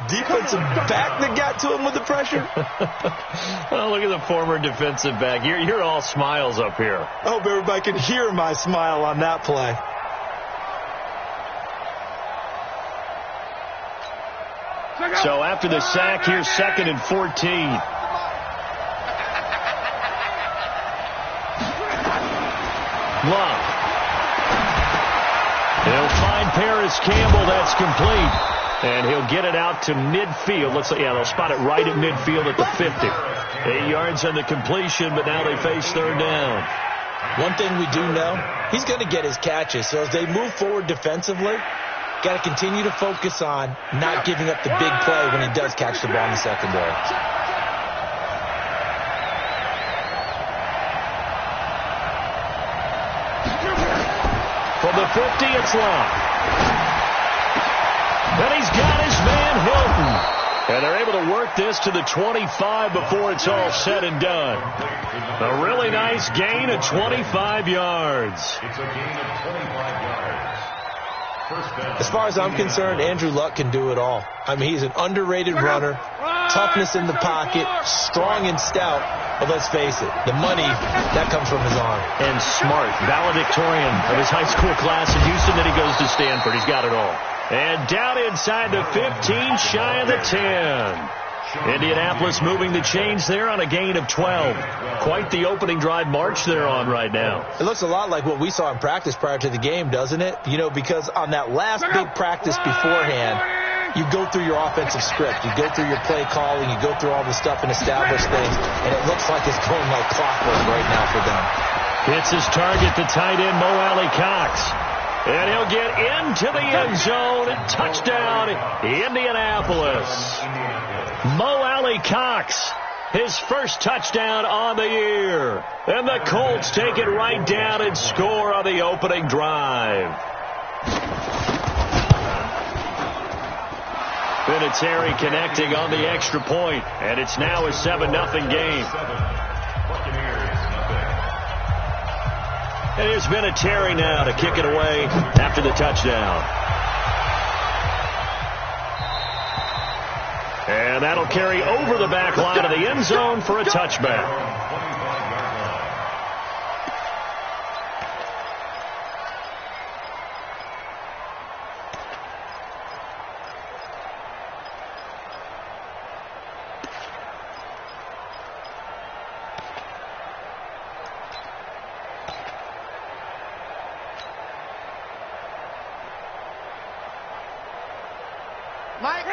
defensive back that got to him with the pressure? Oh, look at the former defensive back. You're all smiles up here. I hope everybody can hear my smile on that play. So after the sack, here's 2nd and 14. Love. He'll find Paris Campbell. That's complete. And he'll get it out to midfield. They'll spot it right at midfield at the 50. 8 yards on the completion, but now they face 3rd down. One thing we do know, he's going to get his catches. So as they move forward defensively, got to continue to focus on not giving up the big play when he does catch the ball in the secondary. From the 50, it's Love. And he's got his man Hilton. And they're able to work this to the 25 before it's all said and done. A really nice gain of 25 yards. It's a gain of 25 yards. As far as I'm concerned, Andrew Luck can do it all. I mean, he's an underrated runner, toughness in the pocket, strong and stout. But let's face it, the money, that comes from his arm. And smart, valedictorian of his high school class in Houston. Then he goes to Stanford. He's got it all. And down inside the 15, shy of the 10. Indianapolis moving the chains there on a gain of 12. Quite the opening drive march they're on right now. It looks a lot like what we saw in practice prior to the game, doesn't it? You know, because on that last big practice beforehand, you go through your offensive script. You go through your play calling. You go through all the stuff and establish things. And it looks like it's going like clockwork right now for them. Hits his target, the tight end, Mo Alley Cox. And he'll get into the end zone. Touchdown, Indianapolis. Mo Alley Cox, his first touchdown on the year. And the Colts take it right down and score on the opening drive. Vinatieri connecting on the extra point, and it's now a 7-0 game. And it's Vinatieri now to kick it away after the touchdown. And that'll carry over the back line of the end zone for a touchback.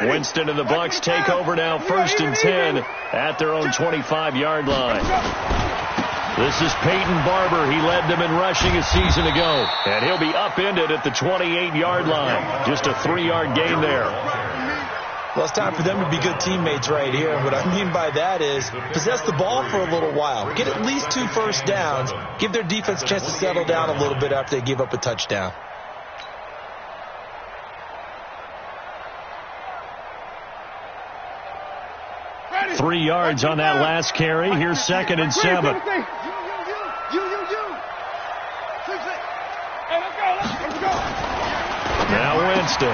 Winston and the Bucs take over now, 1st and 10 at their own 25-yard line. This is Peyton Barber. He led them in rushing a season ago, and he'll be upended at the 28-yard line. Just a 3-yard gain there. Well, it's time for them to be good teammates right here. What I mean by that is possess the ball for a little while. Get at least 2 first downs. Give their defense a chance to settle down a little bit after they give up a touchdown. 3 yards on that last carry. Here's 2nd and 7. Now Winston.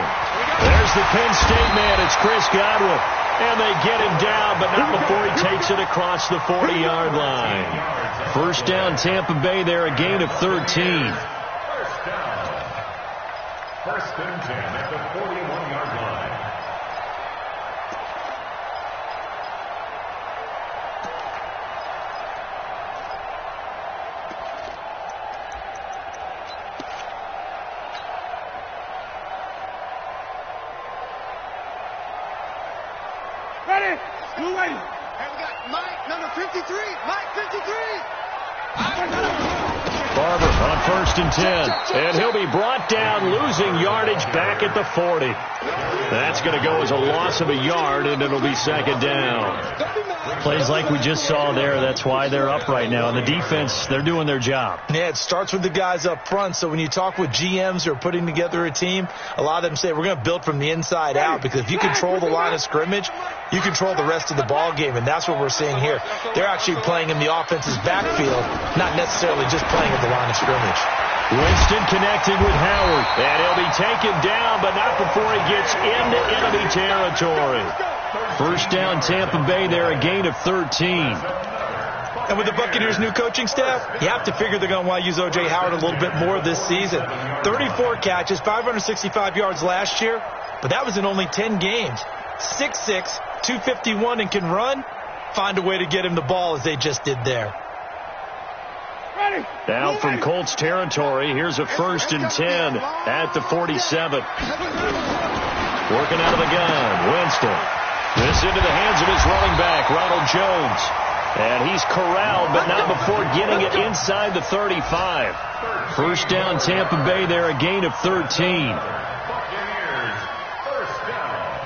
There's the Penn State man. It's Chris Godwin. And they get him down, but not before he takes it across the 40-yard line. First down, Tampa Bay there, a gain of 13. First down. 1st and 10 at the 41-yard line. Ready? Blue ready. Hey, we got Mike, number 53. Mike, 53. Barber on 1st and 10. And he'll be brought down, losing yardage back at the 40. That's going to go as a loss of a yard, and it'll be 2nd down. Plays like we just saw there. That's why they're up right now. And the defense, they're doing their job. Yeah, it starts with the guys up front. So when you talk with GMs who are putting together a team, a lot of them say we're going to build from the inside out, because if you control the line of scrimmage, you control the rest of the ball game, and that's what we're seeing here. They're actually playing in the offense's backfield, not necessarily just playing at the line of scrimmage. Winston connected with Howard. And he'll be taken down, but not before he gets into enemy territory. First down, Tampa Bay there, a gain of 13. And with the Buccaneers' new coaching staff, you have to figure they're going to want to use O.J. Howard a little bit more this season. 34 catches, 565 yards last year, but that was in only 10 games. 6'6", 251, and can run. Find a way to get him the ball as they just did there. Now from Colts territory, here's a 1st and 10 at the 47. Working out of the gun, Winston. This into the hands of his running back, Ronald Jones. And he's corralled, but not before getting it inside the 35. First down, Tampa Bay there, a gain of 13. Buccaneers, first down.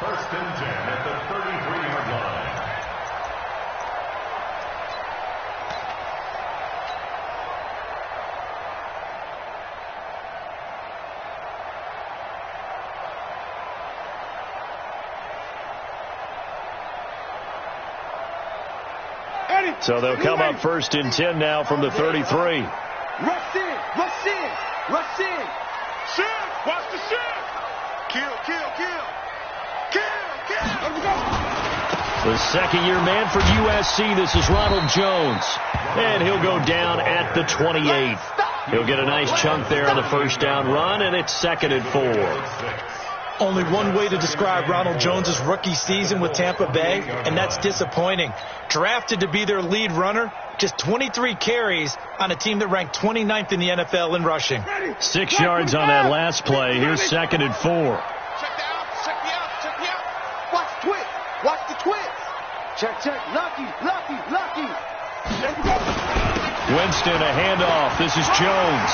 1st and 10 at the 33-yard line. So they'll come up 1st and 10 now from the 33. Rush in, rush in, rush in. Shift, watch the shift. Kill, kill, kill. Kill, kill. Let's go. The second-year man for USC, this is Ronald Jones. And he'll go down at the 28. He'll get a nice chunk there on the first down run, and it's 2nd and 4. Only one way to describe Ronald Jones' rookie season with Tampa Bay, and that's disappointing. Drafted to be their lead runner, just 23 carries on a team that ranked 29th in the NFL in rushing. 6 yards on that last play. Here's 2nd and 4. Check the out, check the out, check the out. Watch the twist, watch the twist. Check, check, lucky, lucky, lucky. Let's go. Winston, a handoff. This is Jones.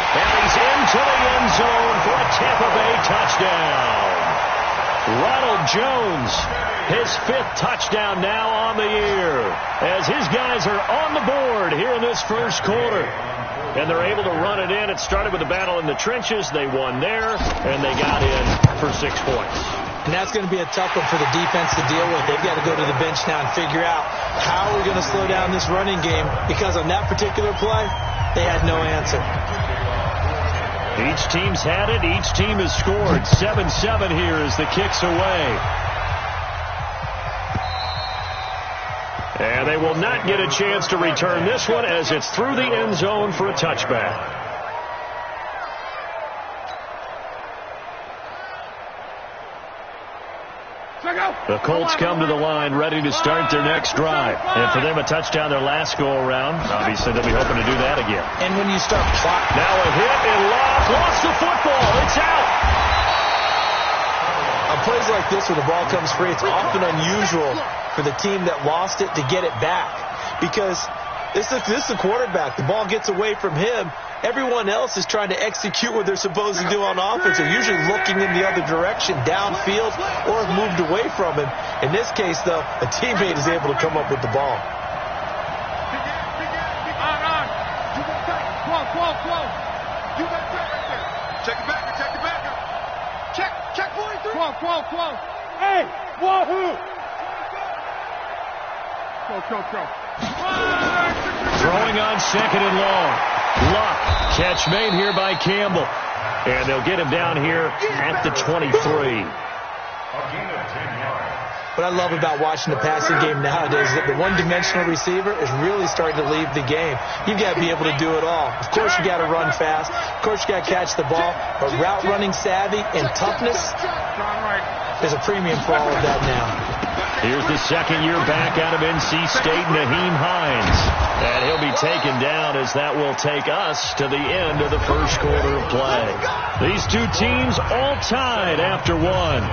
And he's into the end zone for a Tampa Bay touchdown. Ronald Jones, his 5th touchdown now on the year, as his guys are on the board here in this first quarter. And they're able to run it in. It started with a battle in the trenches. They won there, and they got in for 6 points. And that's going to be a tough one for the defense to deal with. They've got to go to the bench now and figure out how we're going to slow down this running game, because on that particular play, they had no answer. Each team's had it. Each team has scored. 7-7 here as the kick's away. And they will not get a chance to return this one as it's through the end zone for a touchback. The Colts come to the line ready to start their next drive. And for them, a touchdown their last go-around. Obviously, they'll be hoping to do that again. And when you start plotting. Now a hit and lost the football. It's out. On plays like this where the ball comes free, it's often unusual for the team that lost it to get it back. Because this is the quarterback. The ball gets away from him. Everyone else is trying to execute what they're supposed to do on offense. They're usually looking in the other direction, downfield, or have moved away from him. In this case, though, a teammate is able to come up with the ball. Check it back, check it back. Check 43. Come on. Hey, wahoo. Go. Throwing on 2nd and long. Luck. Catch made here by Campbell. And they'll get him down here at the 23. What I love about watching the passing game nowadays is that the one-dimensional receiver is really starting to leave the game. You've got to be able to do it all. Of course, you got to run fast. Of course, you got to catch the ball. But route running savvy and toughness, there's a premium for all of that now. Here's the second-year back out of NC State, Naheem Hines. And he'll be taken down as that will take us to the end of the first quarter of play. These two teams all tied after one.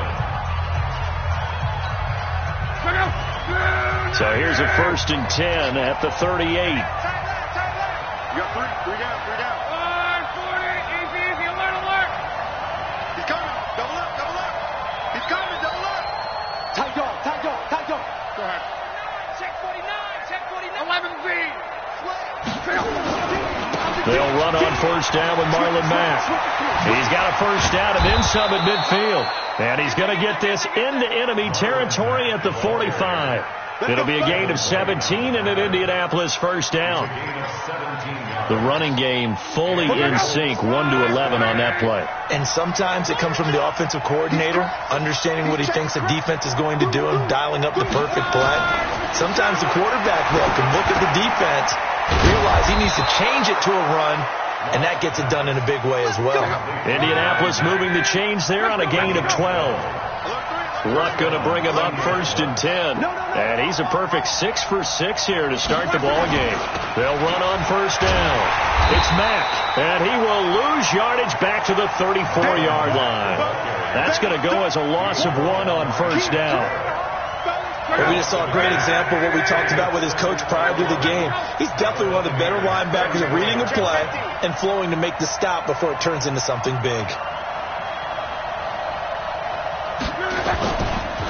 So here's a 1st and 10 at the 38. You got three down. 40, easy, alert. He's coming, double up. He's coming, double up. Tight dog. Go ahead. Check 49. 11Z. They'll run on first down with Marlon Mack. He's got a first down and then some at midfield. And he's going to get this into enemy territory at the 45. It'll be a gain of 17 and an Indianapolis first down. The running game fully in sync, 1-11 on that play. And sometimes it comes from the offensive coordinator, understanding what he thinks the defense is going to do and dialing up the perfect play. Sometimes the quarterback, though, can look at the defense, realize he needs to change it to a run, and that gets it done in a big way as well. Indianapolis moving the chains there on a gain of 12. Luck going to bring him up 1st and 10. And he's a perfect 6 for 6 here to start the ball game. They'll run on 1st down. It's Mack, and he will lose yardage back to the 34-yard line. That's going to go as a loss of 1 on 1st down. But we just saw a great example of what we talked about with his coach prior to the game. He's definitely one of the better linebackers at reading a play and flowing to make the stop before it turns into something big.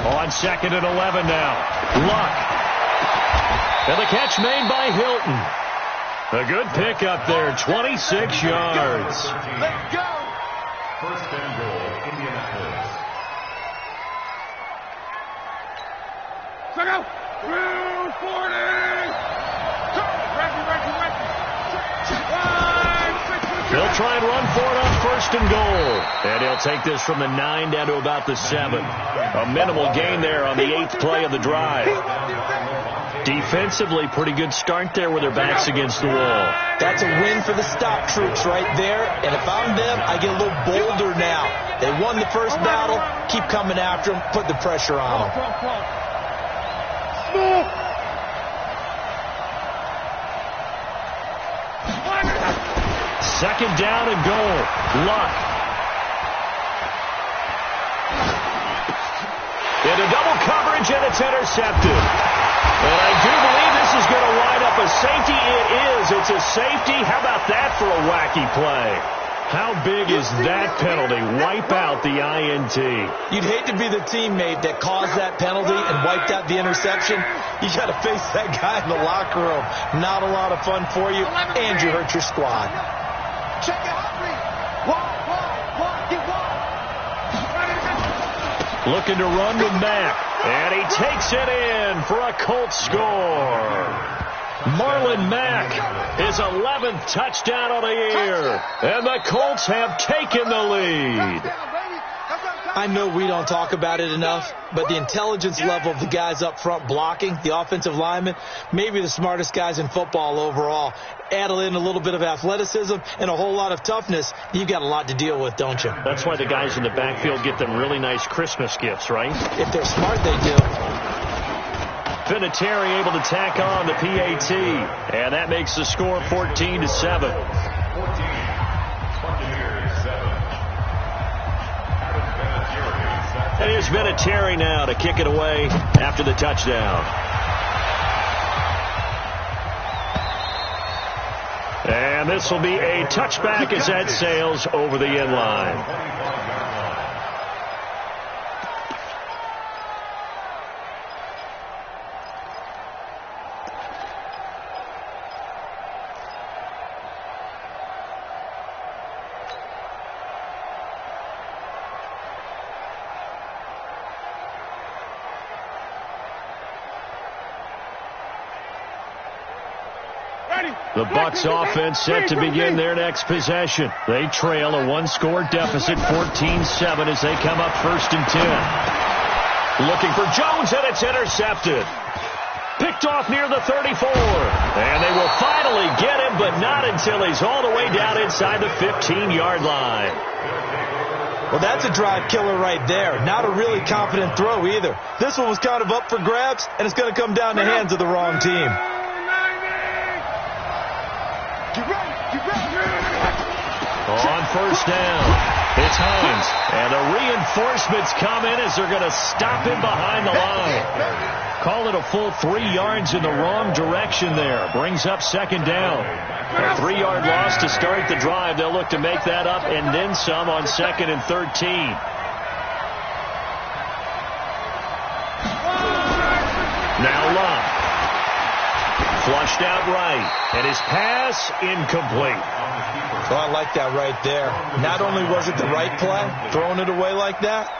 On 2nd and 11 now. Luck. And the catch made by Hilton. A good pickup there, 26 yards. Let's go. 1st and goal, Indianapolis. Check out. 240. They'll try and run for it on 1st and goal. And he'll take this from the 9 down to about the 7. A minimal gain there on the 8th play of the drive. Defensively, pretty good start there with their backs against the wall. That's a win for the stop troops right there. And if I'm them, I get a little bolder now. They won the first battle. Keep coming after them. Put the pressure on them. 2nd down and goal. Luck. Into double coverage, and it's intercepted. And I do believe this is going to wind up a safety. It is. It's a safety. How about that for a wacky play? How big is that penalty? Wipe out the INT. You'd hate to be the teammate that caused that penalty and wiped out the interception. You got to face that guy in the locker room. Not a lot of fun for you, and you hurt your squad. Check it out. Looking to run with Mack. And he takes it in for a Colts score. Marlon Mack, his 11th touchdown of the year. And the Colts have taken the lead. I know we don't talk about it enough, but the intelligence level of the guys up front blocking, the offensive linemen, maybe the smartest guys in football overall. Add in a little bit of athleticism and a whole lot of toughness, you've got a lot to deal with, don't you? That's why the guys in the backfield get them really nice Christmas gifts, right? If they're smart, they do. Vinatieri able to tack on the PAT, and that makes the score 14-7. And here's Vinatieri now to kick it away after the touchdown. And this will be a touchback as that sails over the end line. The Bucs offense set to begin their next possession. They trail a one-score deficit, 14-7, as they come up 1st and 10. Looking for Jones, and it's intercepted. Picked off near the 34. And they will finally get him, but not until he's all the way down inside the 15-yard line. Well, that's a drive killer right there. Not a really confident throw either. This one was kind of up for grabs, and it's going to come down the hands of the wrong team. On 1st down, it's Hines. And the reinforcements come in as they're going to stop him behind the line. Call it a full 3 yards in the wrong direction there. Brings up 2nd down. A 3-yard loss to start the drive. They'll look to make that up and then some on 2nd and 13. Now Luck. Flushed out right, and his pass incomplete. Well, I like that right there. Not only was it the right play, throwing it away like that,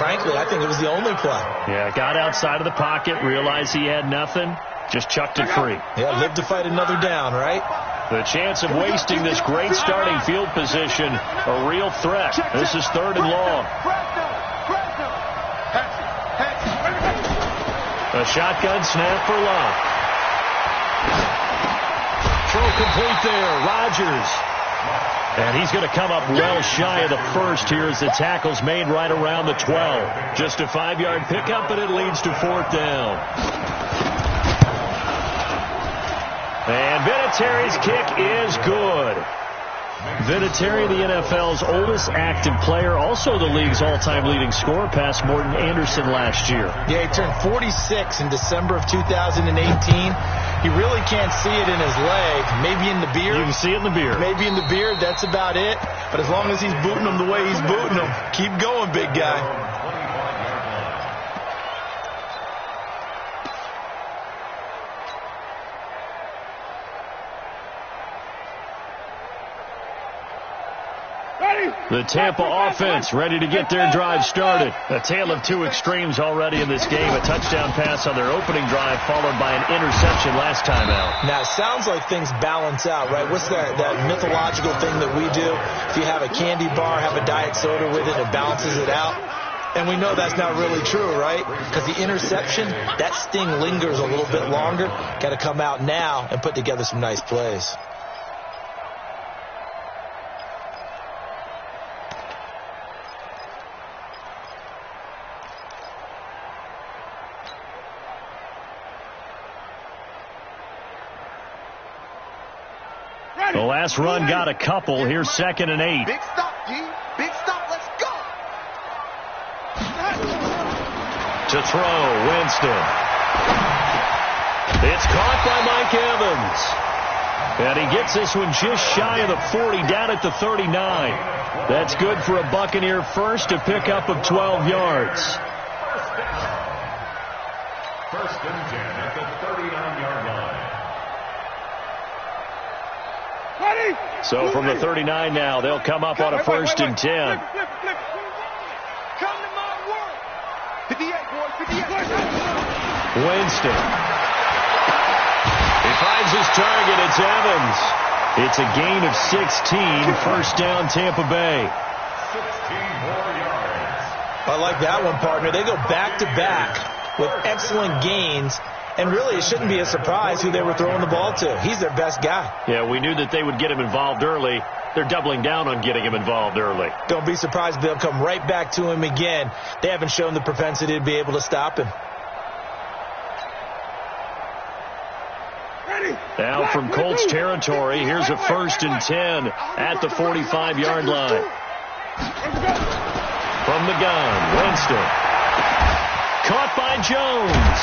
frankly, I think it was the only play. Yeah, got outside of the pocket, realized he had nothing, just chucked it free. Yeah, live to fight another down, right? The chance of wasting this great starting field position, a real threat. This is 3rd and long. A shotgun snap for Love. Throw complete there, Rodgers. And he's going to come up well shy of the first here as the tackle's made right around the 12. Just a 5-yard pickup, and it leads to 4th down. And Vinatieri's kick is good. Vinatieri, the NFL's oldest active player, also the league's all-time leading scorer, past Morton Anderson last year. Yeah, he turned 46 in December of 2018. He really can't see it in his leg. Maybe in the beard. You can see it in the beard. Maybe in the beard. That's about it. But as long as he's booting him the way he's booting him, keep going, big guy. The Tampa offense ready to get their drive started. A tale of two extremes already in this game. A touchdown pass on their opening drive followed by an interception last time out. Now, it sounds like things balance out, right? What's that mythological thing that we do? If you have a candy bar, have a diet soda with it, it balances it out. And we know that's not really true, right? Because the interception, that sting lingers a little bit longer. Got to come out now and put together some nice plays. The last run got a couple. Here's 2nd and 8. Big stop, G. Big stop. Let's go. To throw, Winston. It's caught by Mike Evans. And he gets this one just shy of the 40, down at the 39. That's good for a Buccaneer first, a pickup of 12 yards. First and 10 at the 39-yard line. So from the 39 now, they'll come up on a 1st and 10. Come to my work. 58, boys. 58. Winston. He finds his target. It's Evans. It's a gain of 16. First down, Tampa Bay. 16 more yards. I like that one, partner. They go back-to-back with excellent gains. And really, it shouldn't be a surprise who they were throwing the ball to. He's their best guy. Yeah, we knew that they would get him involved early. They're doubling down on getting him involved early. Don't be surprised if they'll come right back to him again. They haven't shown the propensity to be able to stop him. Now from Colts territory, here's a 1st and 10 at the 45-yard line. From the gun, Winston. Caught by Jones.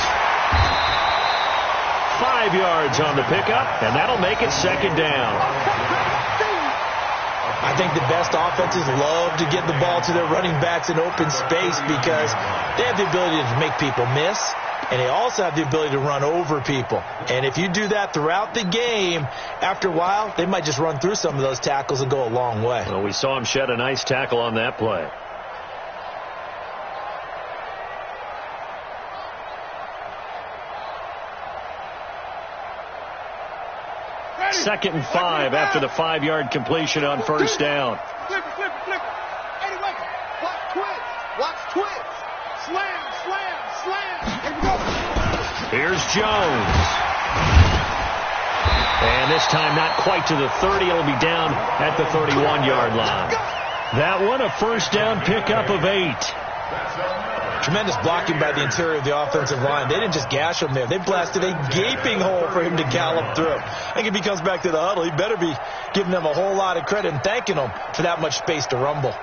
5 yards on the pickup, and that'll make it 2nd down. I think the best offenses love to get the ball to their running backs in open space because they have the ability to make people miss, and they also have the ability to run over people. And if you do that throughout the game, after a while, they might just run through some of those tackles and go a long way. Well, we saw him shed a nice tackle on that play. Second and 5 after the 5-yard completion on 1st down. Flip it. Eddie, wait. Watch twist. Slam. Here we go. Here's Jones. And this time not quite to the 30. It'll be down at the 31-yard line. That one a 1st down pickup of 8. Tremendous blocking by the interior of the offensive line. They didn't just gash him there. They blasted a gaping hole for him to gallop through. I think if he comes back to the huddle, he better be giving them a whole lot of credit and thanking them for that much space to rumble.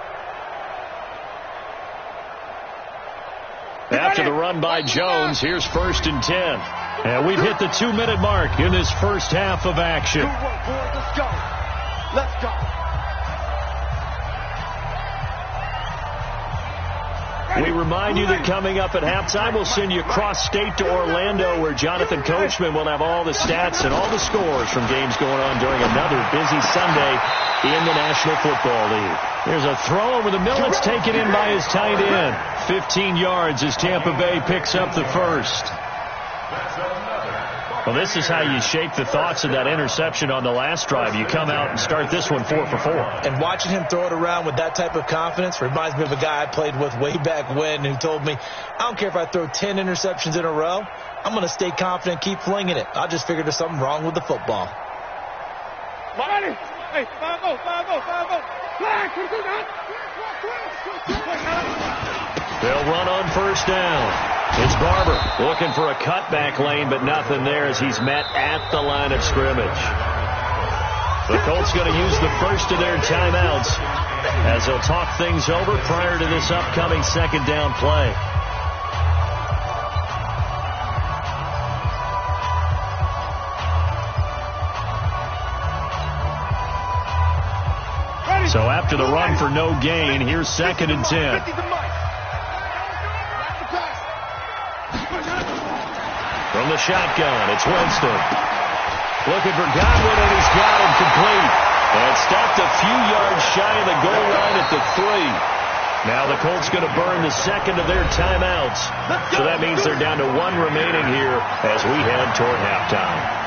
After the run by Jones, here's 1st and 10. And we've hit the 2-minute mark in this first half of action. Good work, boys. Let's go. We remind you that coming up at halftime, we'll send you cross-state to Orlando, where Jonathan Coachman will have all the stats and all the scores from games going on during another busy Sunday in the National Football League. There's a throw over the middle. It's taken in by his tight end. 15 yards as Tampa Bay picks up the first. Well, this is how you shape the thoughts of that interception on the last drive. You come out and start this one 4 for 4. And watching him throw it around with that type of confidence reminds me of a guy I played with way back when who told me, I don't care if I throw 10 interceptions in a row, I'm going to stay confident, keep flinging it. I just figured there's something wrong with the football. Hey, 5-0, 5-0. Flag, they'll run on first down. It's Barber looking for a cutback lane, but nothing there as he's met at the line of scrimmage. The Colts going to use the first of their timeouts as they'll talk things over prior to this upcoming second down play. So after the run for no gain, here's 2nd and 10. From the shotgun, it's Winston. Looking for Godwin, and he's got him complete. And stopped a few yards shy of the goal line at the 3. Now the Colts going to burn the second of their timeouts. So that means they're down to 1 remaining here as we head toward halftime.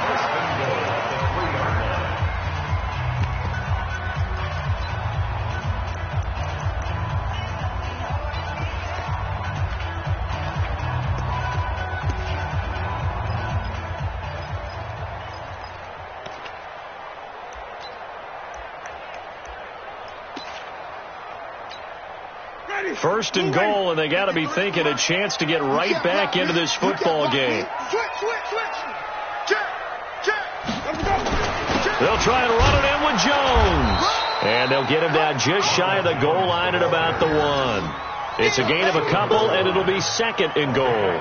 First and goal, and they got to be thinking a chance to get right back into this football game. They'll try and run it in with Jones. And they'll get him down just shy of the goal line at about the 1. It's a gain of a couple, and it'll be 2nd and goal.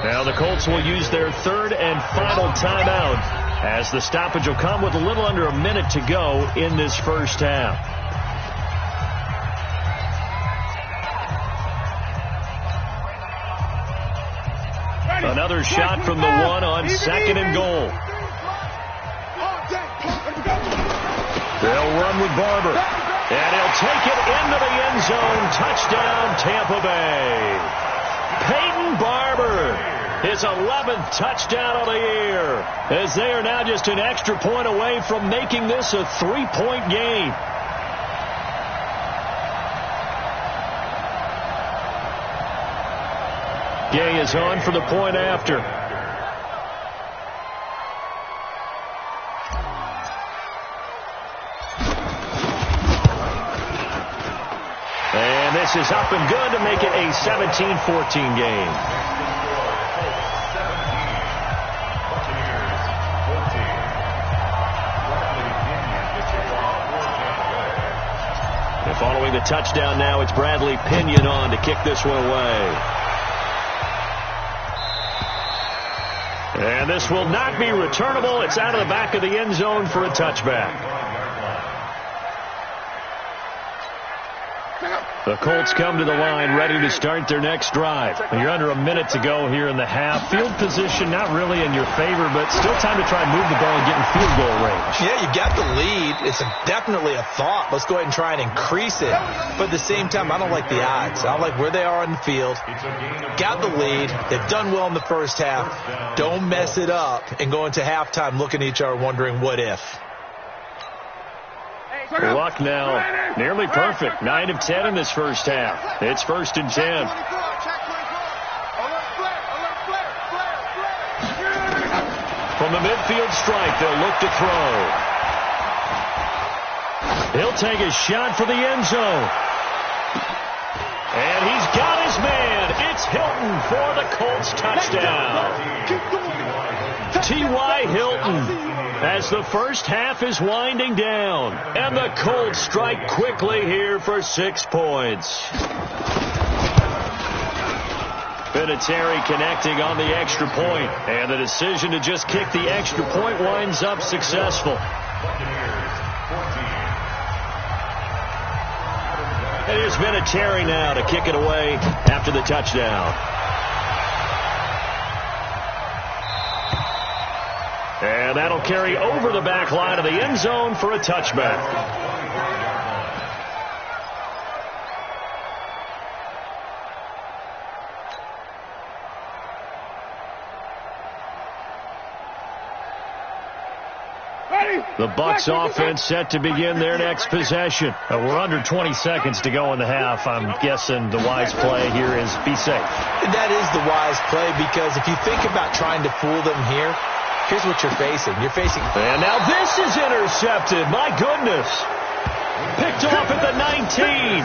Now the Colts will use their 3rd and final timeout as the stoppage will come with a little under a minute to go in this first half. Another shot from the 1 on 2nd and goal. They'll run with Barber. And he'll take it into the end zone. Touchdown, Tampa Bay. Peyton Barber, his 11th touchdown of the year, as they are now just an extra point away from making this a 3-point game. Gay is on for the point after. And this is up and good to make it a 17-14 game. And following the touchdown now, it's Bradley Pinion on to kick this one away. And this will not be returnable. It's out of the back of the end zone for a touchback. The Colts come to the line ready to start their next drive. You're under a minute to go here in the half. Field position not really in your favor, but still time to try and move the ball and get in field goal range. Yeah, you got the lead. It's definitely a thought. Let's go ahead and try and increase it. But at the same time, I don't like the odds. I don't like where they are on the field. Got the lead. They've done well in the first half. Don't mess it up and go into halftime looking at each other wondering what if. Luck now nearly perfect. 9 of 10 in this first half. It's 1st and 10. From the midfield stripe, they'll look to throw. He'll take a shot for the end zone. And he's got his man. It's Hilton for the Colts touchdown. T.Y. Hilton. As the first half is winding down. And the Colts strike quickly here for 6 points. Vinatieri connecting on the extra point. And the decision to just kick the extra point winds up successful. It has been a Terry now to kick it away after the touchdown. And that'll carry over the back line of the end zone for a touchback. The Bucs offense set to begin their next possession. We're under 20 seconds to go in the half. I'm guessing the wise play here is be safe. That is the wise play, because if you think about trying to fool them here, here's what you're facing. You're facing... And now this is intercepted. My goodness. Picked off at the 19.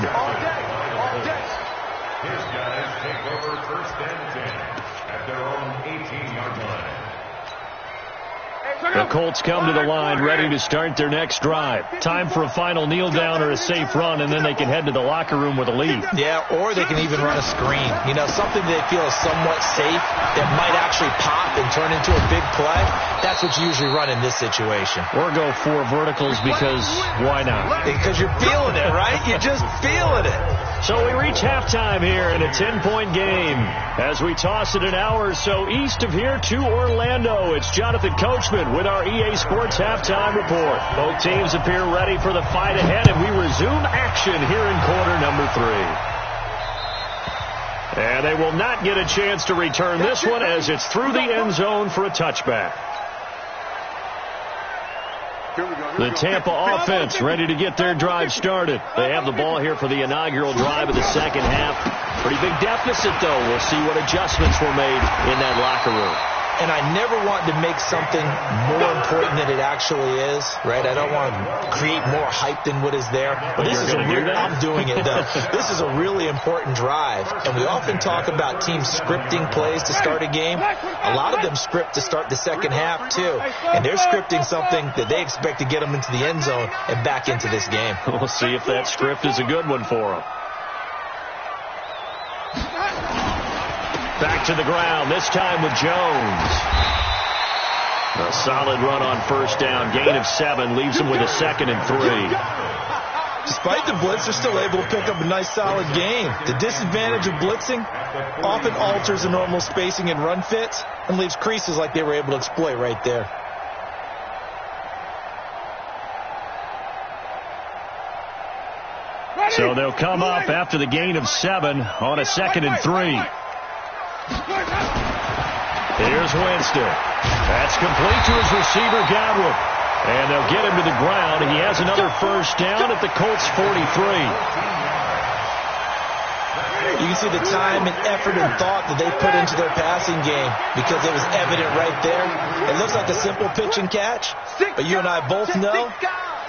His guys take over first and 10 at their own 18-yard line. The Colts come to the line ready to start their next drive. Time for a final kneel down or a safe run, and then they can head to the locker room with a lead. Yeah, or they can even run a screen. You know, something they feel is somewhat safe that might actually pop and turn into a big play. That's what you usually run in this situation. Or go 4 verticals, because why not? Because you're feeling it, right? You're just feeling it. So we reach halftime here in a 10-point game. As we toss it an hour or so east of here to Orlando, it's Jonathan Coachman with our EA Sports Halftime Report. Both teams appear ready for the fight ahead, and we resume action here in quarter number 3. And they will not get a chance to return this one, as it's through the end zone for a touchback. The Tampa offense ready to get their drive started. They have the ball here for the inaugural drive of the second half. Pretty big deficit, though. We'll see what adjustments were made in that locker room. And I never want to make something more important than it actually is, right? I don't want to create more hype than what is there. But this is I'm doing it, though. This is a really important drive. And we often talk about teams scripting plays to start a game. A lot of them script to start the second half, too. And they're scripting something that they expect to get them into the end zone and back into this game. We'll see if that script is a good one for them. Back to the ground, this time with Jones. A solid run on first down. Gain of 7 leaves them with a 2nd and 3. Despite the blitz, they're still able to pick up a nice, solid gain. The disadvantage of blitzing often alters the normal spacing and run fits and leaves creases like they were able to exploit right there. So they'll come up after the gain of 7 on a 2nd and 3. Here's Winston. That's complete to his receiver, Godwin. And they'll get him to the ground. He has another first down at the Colts 43. You can see the time and effort and thought that they put into their passing game, because it was evident right there. It looks like a simple pitch and catch, but you and I both know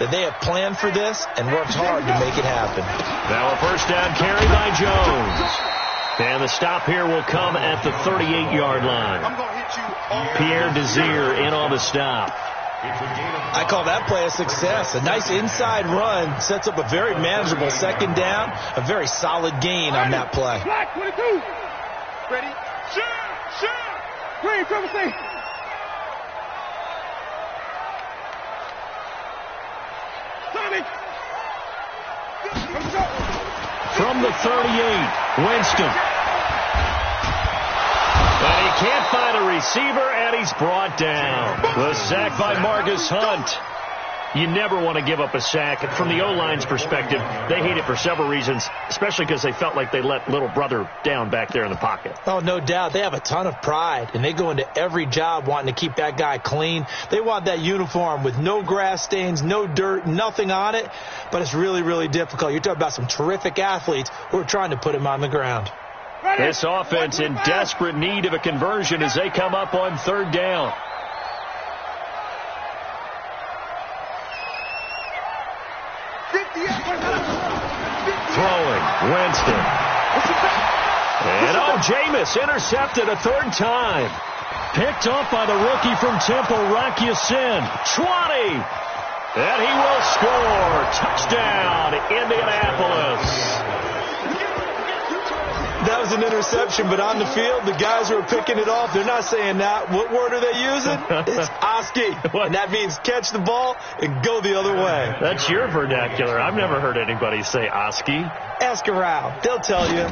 that they have planned for this and worked hard to make it happen. Now a first down carry by Jones. And the stop here will come at the 38-yard line. Pierre Desir in on the stop. I call that play a success. A nice inside run sets up a very manageable second down. A very solid gain on that play. Black 22. Ready? Shoot! Green, Trevor, say. From the 38, Winston. But he can't find a receiver, and he's brought down. The sack by Marcus Hunt. You never want to give up a sack. From the O-line's perspective, they hate it for several reasons, especially because they felt like they let little brother down back there in the pocket. Oh, no doubt. They have a ton of pride, and they go into every job wanting to keep that guy clean. They want that uniform with no grass stains, no dirt, nothing on it, but it's really, really difficult. You're talking about some terrific athletes who are trying to put him on the ground. This offense in desperate need of a conversion as they come up on 3rd down. Throwing, Winston. And Jameis intercepted a 3rd time. Picked off by the rookie from Temple, Rocky Sin. 20. And he will score. Touchdown, Indianapolis. That was an interception, but on the field, the guys who are picking it off, they're not saying that. What word are they using? It's Oski. And that means catch the ball and go the other way. That's your vernacular. I've never heard anybody say Oski. Ask around. They'll tell you.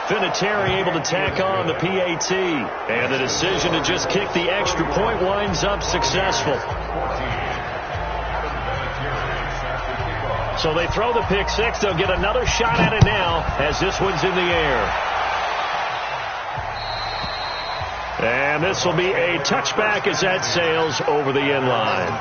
Vinatieri able to tack on the PAT. And the decision to just kick the extra point winds up successful. So they throw the pick six. They'll get another shot at it now as this one's in the air. And this will be a touchback as that sails over the end line.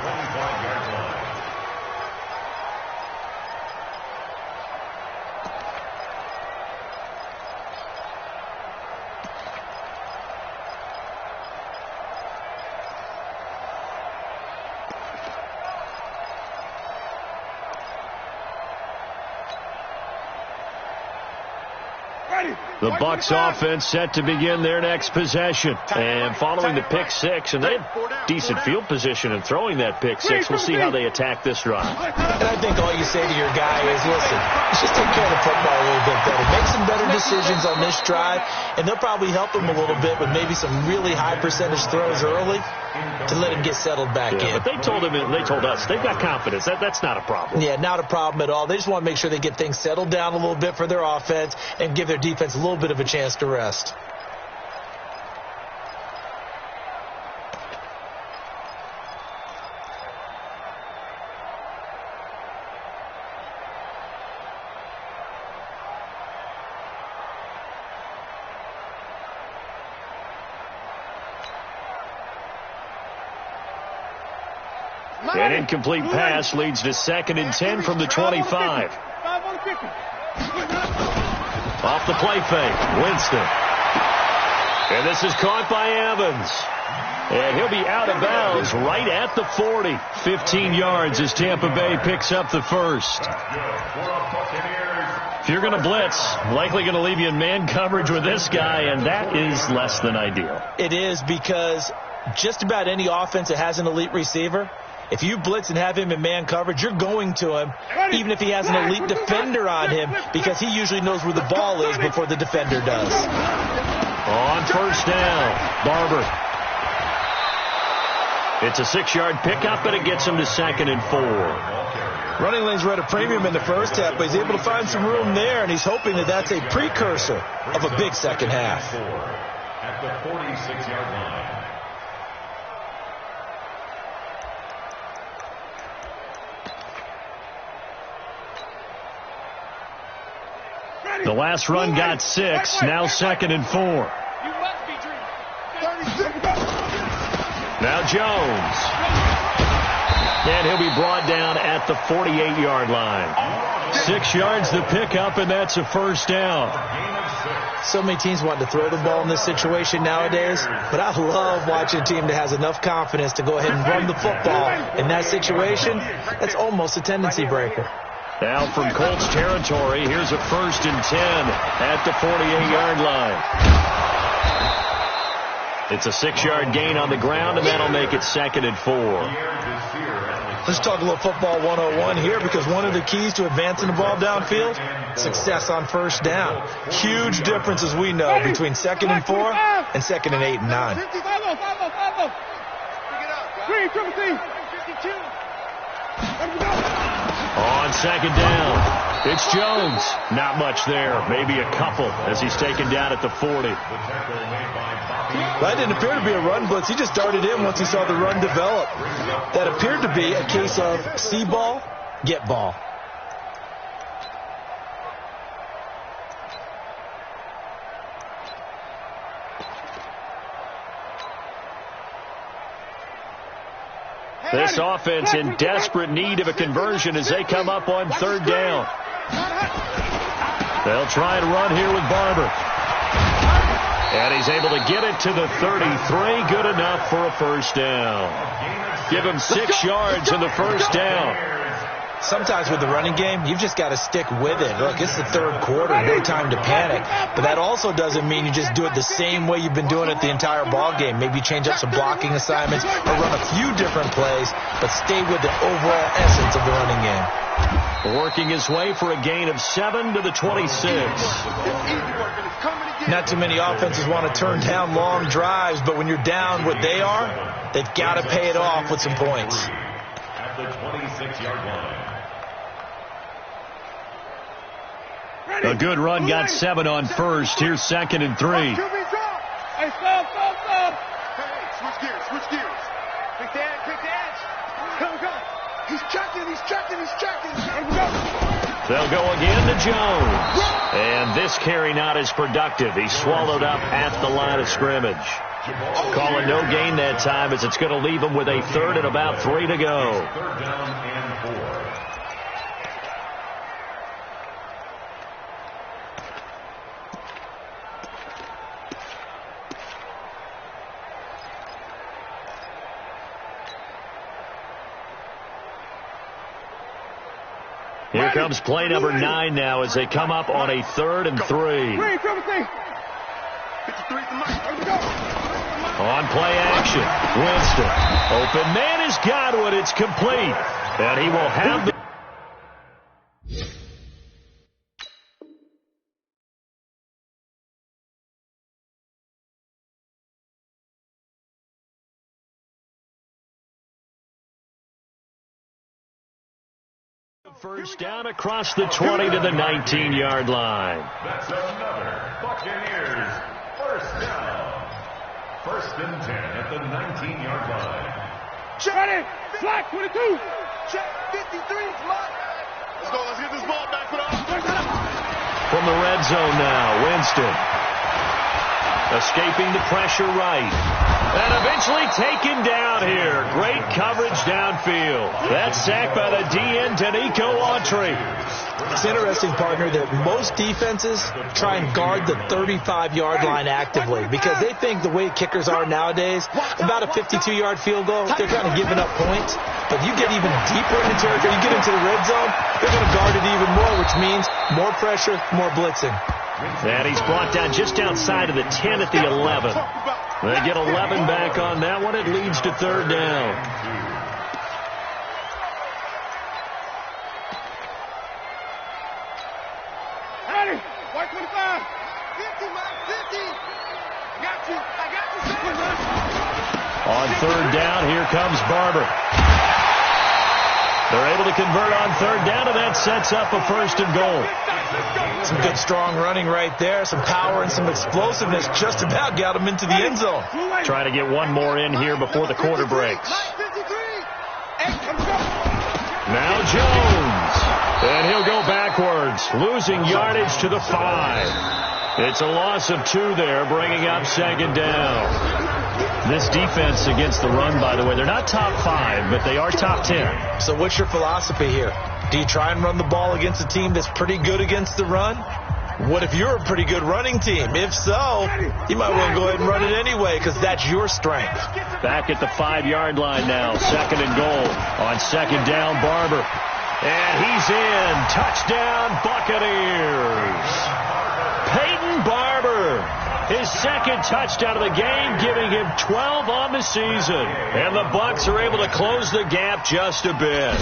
The Bucs offense set to begin their next possession. And following the pick six, and they had decent field position in throwing that pick six. We'll see how they attack this drive. And I think all you say to your guy is, listen, let's just take care of the football a little bit better. Make some better decisions on this drive, and they'll probably help him a little bit with maybe some really high percentage throws early to let him get settled back in. But they told us, they've got confidence. That's not a problem. Yeah, not a problem at all. They just want to make sure they get things settled down a little bit for their offense and give their defense a little bit of a chance to rest. An incomplete pass leads to 2nd and 10 from the 25. Off the play fake, Winston. And this is caught by Evans. And he'll be out of bounds right at the 40. 15 yards as Tampa Bay picks up the first. If you're going to blitz, likely going to leave you in man coverage with this guy, and that is less than ideal. It is, because just about any offense that has an elite receiver, if you blitz and have him in man coverage, you're going to him, even if he has an elite defender on him, because he usually knows where the ball is before the defender does. On first down, Barber. It's a 6-yard pickup, and it gets him to 2nd and 4. Running lanes were at a premium in the first half, but he's able to find some room there, and he's hoping that that's a precursor of a big second half. At the 46-yard line. The last run got 6, now 2nd and 4. Now Jones. And he'll be brought down at the 48-yard line. 6 yards to pick up, and that's a first down. So many teams want to throw the ball in this situation nowadays, but I love watching a team that has enough confidence to go ahead and run the football. In that situation, that's almost a tendency breaker. Now from Colts territory, here's a 1st and 10 at the 48-yard line. It's a 6-yard gain on the ground, and that'll make it 2nd and 4. Let's talk a little football 101 here, because one of the keys to advancing the ball downfield, success on first down. Huge difference, as we know, between 2nd and 4 and 2nd and 8 and 9. On 2nd down, it's Jones. Not much there. Maybe a couple as he's taken down at the 40. That didn't appear to be a run blitz. He just darted in once he saw the run develop. That appeared to be a case of see ball, get ball. This offense in desperate need of a conversion as they come up on 3rd down. They'll try and run here with Barber. And he's able to get it to the 33. Good enough for a first down. Give him 6 yards in the first down. Sometimes with the running game, you've just got to stick with it. Look, it's the third quarter, no time to panic. But that also doesn't mean you just do it the same way you've been doing it the entire ball game. Maybe change up some blocking assignments or run a few different plays, but stay with the overall essence of the running game. Working his way for a gain of 7 to the 26. Not too many offenses want to turn down long drives, but when you're down what they are, they've got to pay it off with some points. At the 26-yard line. A good run got 7 on first. Here's 2nd and 3. Hey, stop. Hey, switch gears. Quick the edge. Go. He's checking. They'll go again to Jones. And this carry not as productive. He's swallowed up at the line of scrimmage. Calling no gain that time as it's going to leave him with a 3rd and about 3 to go. 3rd down and 4. Here comes play number 9 now as they come up on a 3rd and 3. On play action, Winston. Open man is Godwin. It's complete. And he will have the... First down across the 20 to the 19-yard line. That's another Buccaneers first down. 1st and 10 at the 19-yard line. Check it. Flag 22. Check 53. Flag. Let's get this ball back for the offense. From the red zone now, Winston. Escaping the pressure right. And eventually taken down here. Great coverage downfield. That's sacked by the DN, Danico Autry. It's interesting, partner, that most defenses try and guard the 35-yard line actively because they think the way kickers are nowadays, about a 52-yard field goal, they're kind of giving up points. But you get even deeper in the territory, you get into the red zone, they're going to guard it even more, which means more pressure, more blitzing. And he's brought down just outside of the 10 at the 11. They get 11 back on that one. It leads to 3rd down. Ready? White 25. 50, Mike, 50. I got you. On 3rd down, here comes Barber. They're able to convert on 3rd down, and that sets up a 1st and goal. Some good strong running right there, some power and some explosiveness just about got him into the end zone. Trying to get one more in here before the quarter breaks. Now Jones. And he'll go backwards, losing yardage to the 5. It's a loss of 2 there, bringing up 2nd down. This defense against the run, by the way, they're not top 5, but they are top 10. So what's your philosophy here? Do you try and run the ball against a team that's pretty good against the run? What if you're a pretty good running team? If so, you might want to go ahead and run it anyway because that's your strength. Back at the 5-yard line now, 2nd and goal. On 2nd down, Barber. And he's in. Touchdown, Buccaneers. Peyton Barber, his 2nd touchdown of the game, giving him 12 on the season. And the Bucs are able to close the gap just a bit.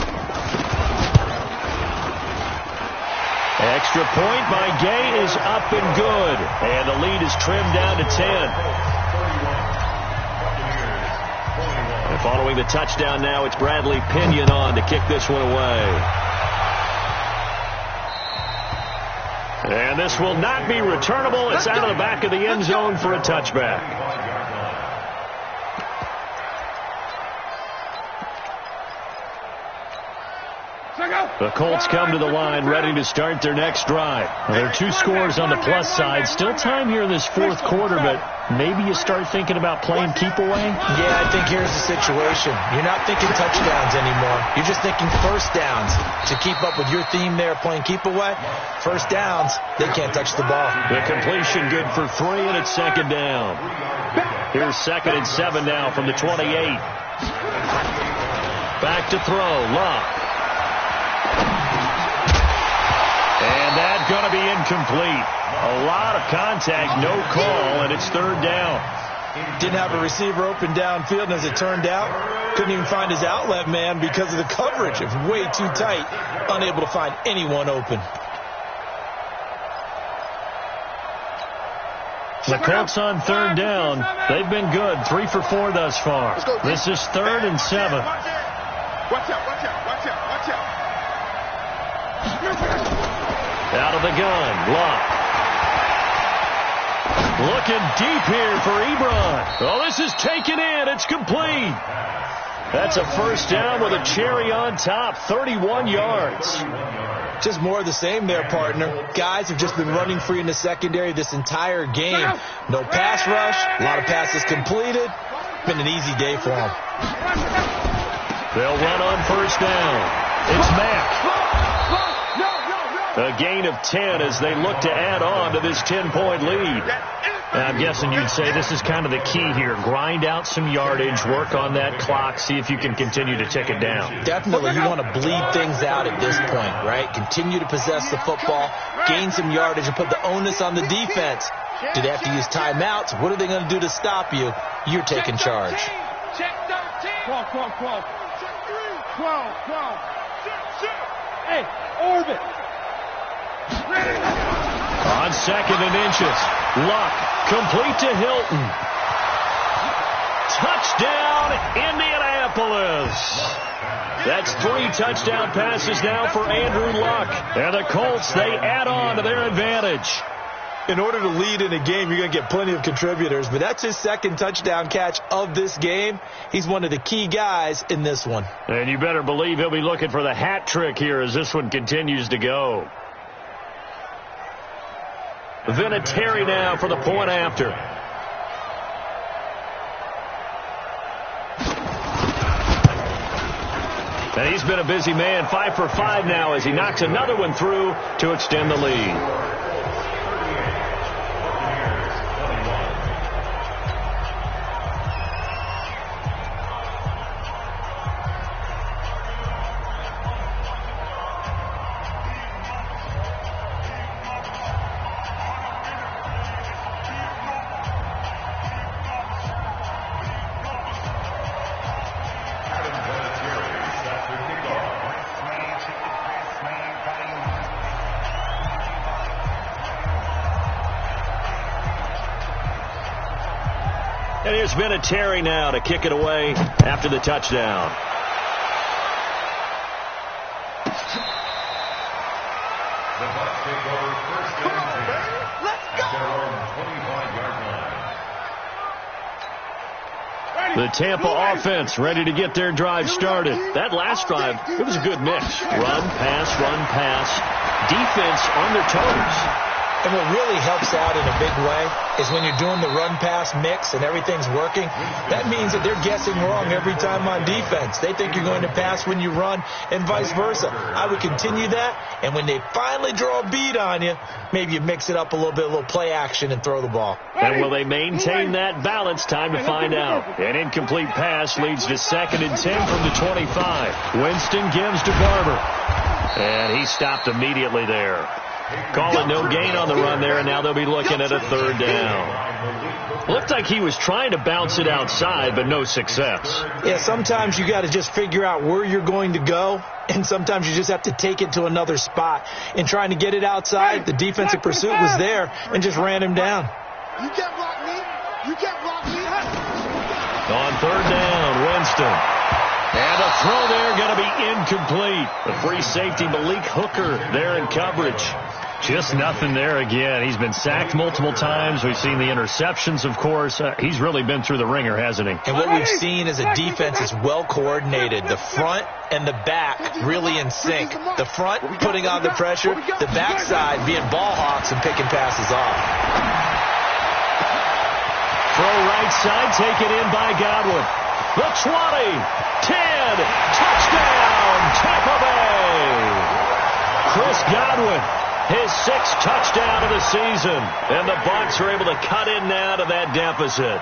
Extra point by Gay is up and good. And the lead is trimmed down to 10. And following the touchdown now, it's Bradley Pinion on to kick this one away. And this will not be returnable. It's out of the back of the end zone for a touchback. The Colts come to the line ready to start their next drive. There are 2 scores on the plus side. Still time here in this 4th quarter, but maybe you start thinking about playing keep away? Yeah, I think here's the situation. You're not thinking touchdowns anymore. You're just thinking first downs. To keep up with your theme there, playing keep away, first downs, they can't touch the ball. The completion good for 3, and it's 2nd down. Here's 2nd and 7 now from the 28. Back to throw, Love. to be incomplete. A lot of contact, no call, and it's third down. Didn't have a receiver open downfield, and as it turned out, couldn't even find his outlet man because of the coverage. It was way too tight, unable to find anyone open. The Colts on third down. They've been good, 3 for 4 thus far. This is 3rd and 7. Watch out, watch out, watch out, watch out. Out of the gun, Luck. Looking deep here for Ebron. Oh, this is taken in. It's complete. That's a first down with a cherry on top, 31 yards. Just more of the same there, partner. Guys have just been running free in the secondary this entire game. No pass rush, a lot of passes completed. Been an easy day for them. They'll run on first down. It's Mack. A gain of 10 as they look to add on to this 10-point lead. And I'm guessing you'd say this is kind of the key here. Grind out some yardage, work on that clock, see if you can continue to tick it down. Definitely, you want to bleed things out at this point, right? Continue to possess the football, gain some yardage, and put the onus on the defense. Do they have to use timeouts? What are they going to do to stop you? You're taking charge. Check 13. 12. Hey, orbit. On 2nd and inches, Luck, complete to Hilton. Touchdown, Indianapolis. That's 3 touchdown passes now for Andrew Luck. And the Colts, they add on to their advantage. In order to lead in a game, you're going to get plenty of contributors, but that's his 2nd touchdown catch of this game. He's one of the key guys in this one. And you better believe he'll be looking for the hat trick here as this one continues to go. Vinatieri now for the point after. And he's been a busy man, 5 for 5 now as he knocks another one through to extend the lead. And here's Vinatieri now to kick it away after the touchdown. The Bucs take over first and 10. Let's go! At their own 25-yard line. The Tampa offense ready to get their drive started. That last drive, it was a good mix. Run, pass. Defense on their toes. And what really helps out in a big way is when you're doing the run-pass mix and everything's working, that means that they're guessing wrong every time on defense. They think you're going to pass when you run and vice versa. I would continue that, and when they finally draw a beat on you, maybe you mix it up a little play action and throw the ball. And will they maintain that balance? Time to find out. An incomplete pass leads to 2nd and 10 from the 25. Winston gives to Barber. And he stopped immediately there. Calling no gain on the run there, and now they'll be looking at a 3rd down. Looked like he was trying to bounce it outside, but no success. Yeah, sometimes you got to just figure out where you're going to go, and sometimes you just have to take it to another spot. In trying to get it outside, the defensive pursuit was there and just ran him down. You can't block me. You can't block me. On 3rd down, Winston. And a throw there going to be incomplete. The free safety, Malik Hooker, there in coverage. Just nothing there again. He's been sacked multiple times. We've seen the interceptions, of course. He's really been through the ringer, hasn't he? And what we've seen is a defense is well coordinated. The front and the back really in sync. The front putting on the pressure. The backside being ball hawks and picking passes off. Throw right side, taken in by Godwin. The 20, 10, touchdown, Tampa Bay. Chris Godwin, his 6th touchdown of the season. And the Bucs are able to cut in now to that deficit.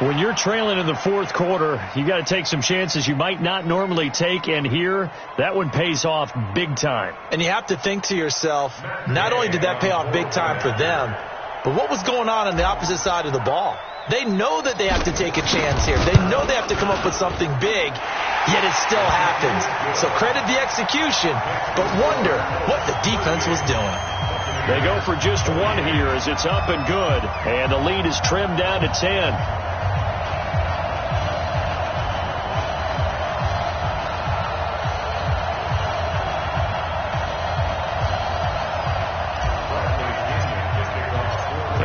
When you're trailing in the fourth quarter, you got to take some chances you might not normally take, and here, that one pays off big time. And you have to think to yourself, not only did that pay off big time for them, but what was going on the opposite side of the ball? They know that they have to take a chance here. They know they have to come up with something big, yet it still happens. So credit the execution, but wonder what the defense was doing. They go for just one here as it's up and good, and the lead is trimmed down to 10.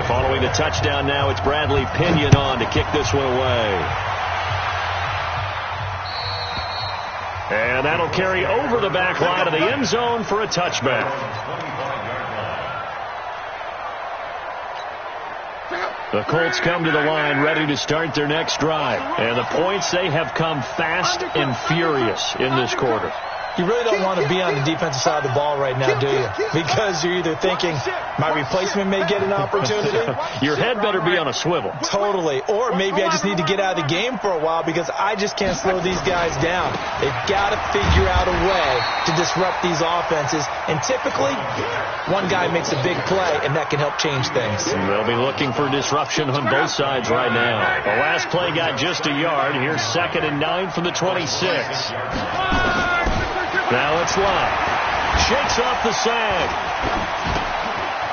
Following the touchdown now, it's Bradley Pinion on to kick this one away. And that'll carry over the back line of the end zone for a touchback. The Colts come to the line ready to start their next drive. And the points, they have come fast and furious in this quarter. You really don't want to be on the defensive side of the ball right now, do you? Because you're either thinking, my replacement may get an opportunity. Your head better be on a swivel. Totally. Or maybe I just need to get out of the game for a while because I just can't slow these guys down. They've got to figure out a way to disrupt these offenses. And typically, one guy makes a big play, and that can help change things. They'll be looking for disruption on both sides right now. The last play got just a yard. Here's 2nd and 9 from the 26. Now it's Lott. Shakes off the sag.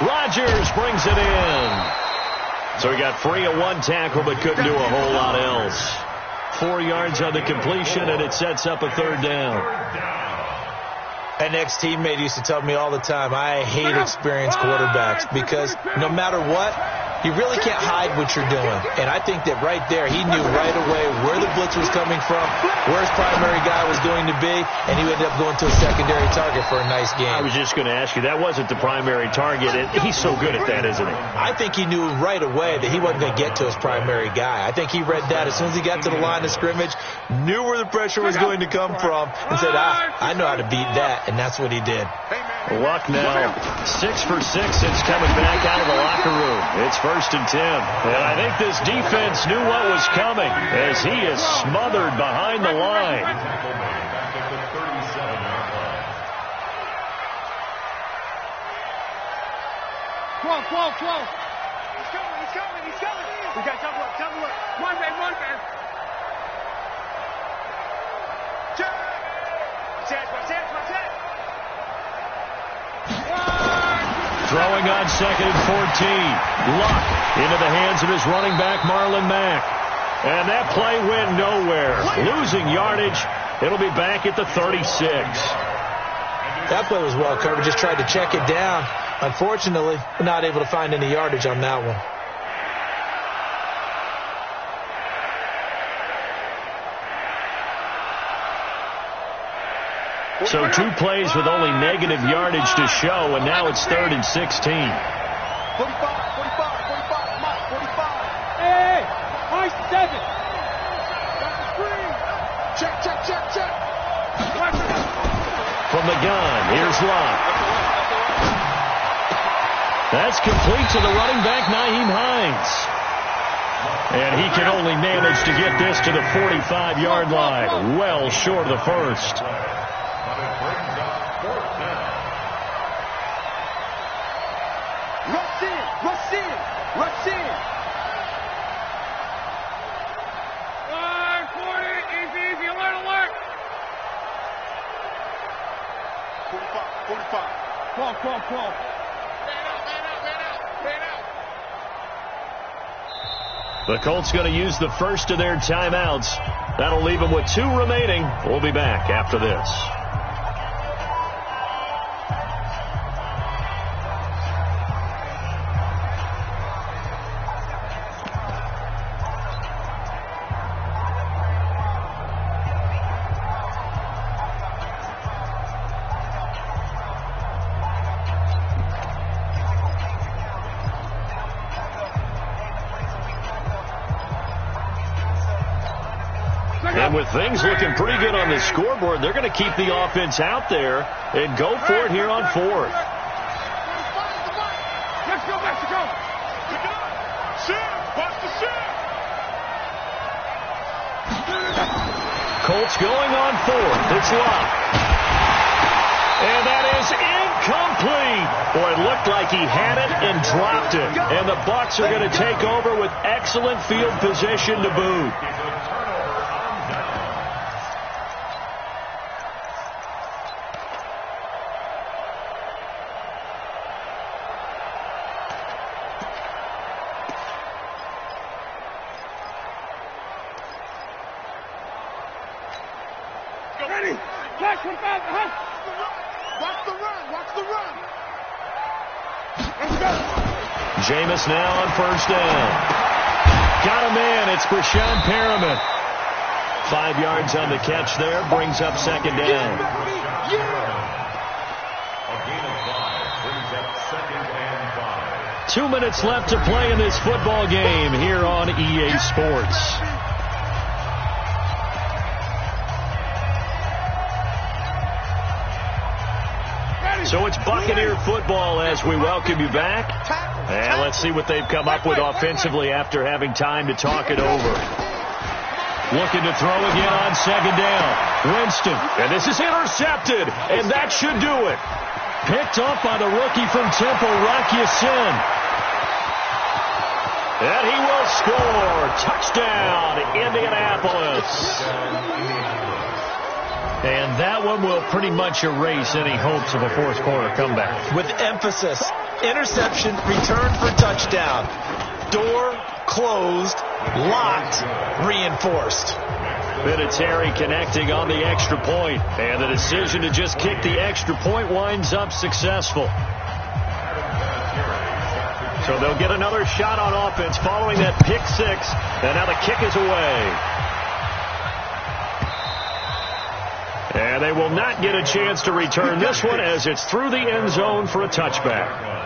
Rodgers brings it in. So he got free of one tackle but couldn't do a whole lot else. 4 yards on the completion, and it sets up a 3rd down. An ex-teammate used to tell me all the time, I hate experienced quarterbacks because no matter what, you really can't hide what you're doing. And I think that right there, he knew right away where the blitz was coming from, where his primary guy was going to be, and he ended up going to a secondary target for a nice game. I was just going to ask you, that wasn't the primary target. He's so good at that, isn't he? I think he knew right away that he wasn't going to get to his primary guy. I think he read that as soon as he got to the line of scrimmage, knew where the pressure was going to come from, and said, I know how to beat that, and that's what he did. Luck now 6 for 6 since coming back out of the locker room. It's 1st and 10. And I think this defense knew what was coming as he is smothered behind the line. Close. He's coming. We got double up. One man. Check. Throwing on 2nd and 14. Luck into the hands of his running back, Marlon Mack. And that play went nowhere. Losing yardage. It'll be back at the 36. That play was well covered. Just tried to check it down. Unfortunately, we're not able to find any yardage on that one. So 2 plays with only negative yardage to show, and now it's 3rd and 16. 45. Hey, nice 7. Check. From the gun, here's Lott. That's complete to the running back, Nyheim Hines. And he can only manage to get this to the 45-yard line, well short of the first. Rush in. 40, easy, alert. 45. Call. Man out. The Colts going to use the first of their timeouts. That'll leave them with 2 remaining. We'll be back after this. And with things looking pretty good on the scoreboard, they're going to keep the offense out there and go for it here on 4th. Let's go, Mexico. Watch the ship. Colts going on fourth. It's locked. And that is incomplete. Boy, it looked like he had it and dropped it. And the Bucs are going to take over with excellent field position to boot. Ready? Flash 1 5, Watch the run. Watch the run. Let's go. Jameis now on first down. Got a man. It's Brashon Perriman. 5 yards on the catch there. Brings up second down. A gain of 5 brings up second and 5. 2 minutes left to play in this football game here on EA Sports. So it's Buccaneer football as we welcome you back. And let's see what they've come up with offensively after having time to talk it over. Looking to throw again on second down. Winston. And this is intercepted. And that should do it. Picked up by the rookie from Temple, Rocky Sin. And he will score. Touchdown, Indianapolis. And that one will pretty much erase any hopes of a fourth quarter comeback. With emphasis, interception, return for touchdown. Door closed, locked, reinforced. Vinatieri connecting on the extra point. And the decision to just kick the extra point winds up successful. So they'll get another shot on offense following that pick six. And now the kick is away. And they will not get a chance to return this one as it's through the end zone for a touchback.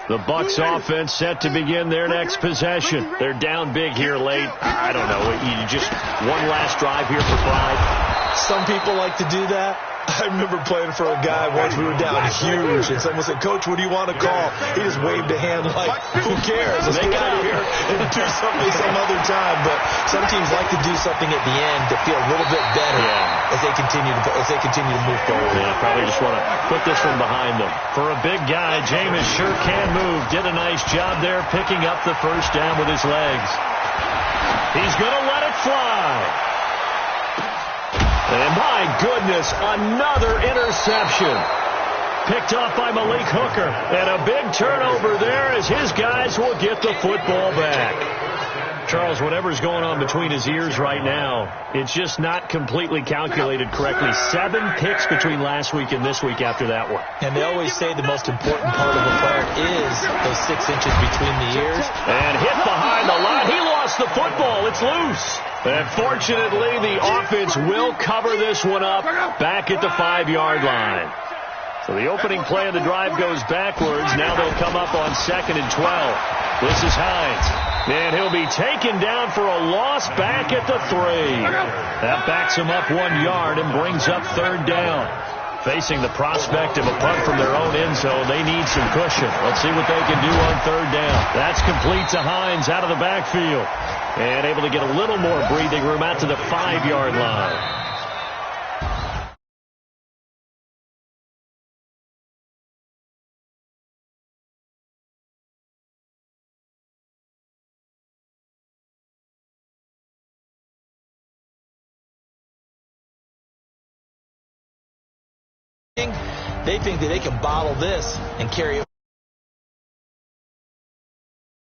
The Bucs offense set to begin their next possession. They're down big here late. I don't know. You just one last drive here for 5. Some people like to do that. I remember playing for a guy once. We were down huge, and someone said, "Coach, what do you want to call?" He just waved a hand like, "Who cares? Let's get out of here and do something some other time." But some teams like to do something at the end to feel a little bit better as they continue to move forward. Yeah, probably just want to put this one behind them. For a big guy, Jameis sure can move. Did a nice job there picking up the first down with his legs. He's going to let it fly. And my goodness, another interception. Picked off by Malik Hooker. And a big turnover there as his guys will get the football back. Charles, whatever's going on between his ears right now, it's just not completely calculated correctly. 7 picks between last week and this week after that one. And they always say the most important part of a player is those 6 inches between the ears. And hit behind the line. He lost the football. It's loose. And fortunately, the offense will cover this one up back at the 5-yard line. So the opening play of the drive goes backwards. Now they'll come up on 2nd and 12. This is Hines. And he'll be taken down for a loss back at the 3. That backs him up 1 yard and brings up 3rd down. Facing the prospect of a punt from their own end zone, they need some cushion. Let's see what they can do on 3rd down. That's complete to Hines out of the backfield. And able to get a little more breathing room out to the 5-yard line. They think that they can bottle this and carry it.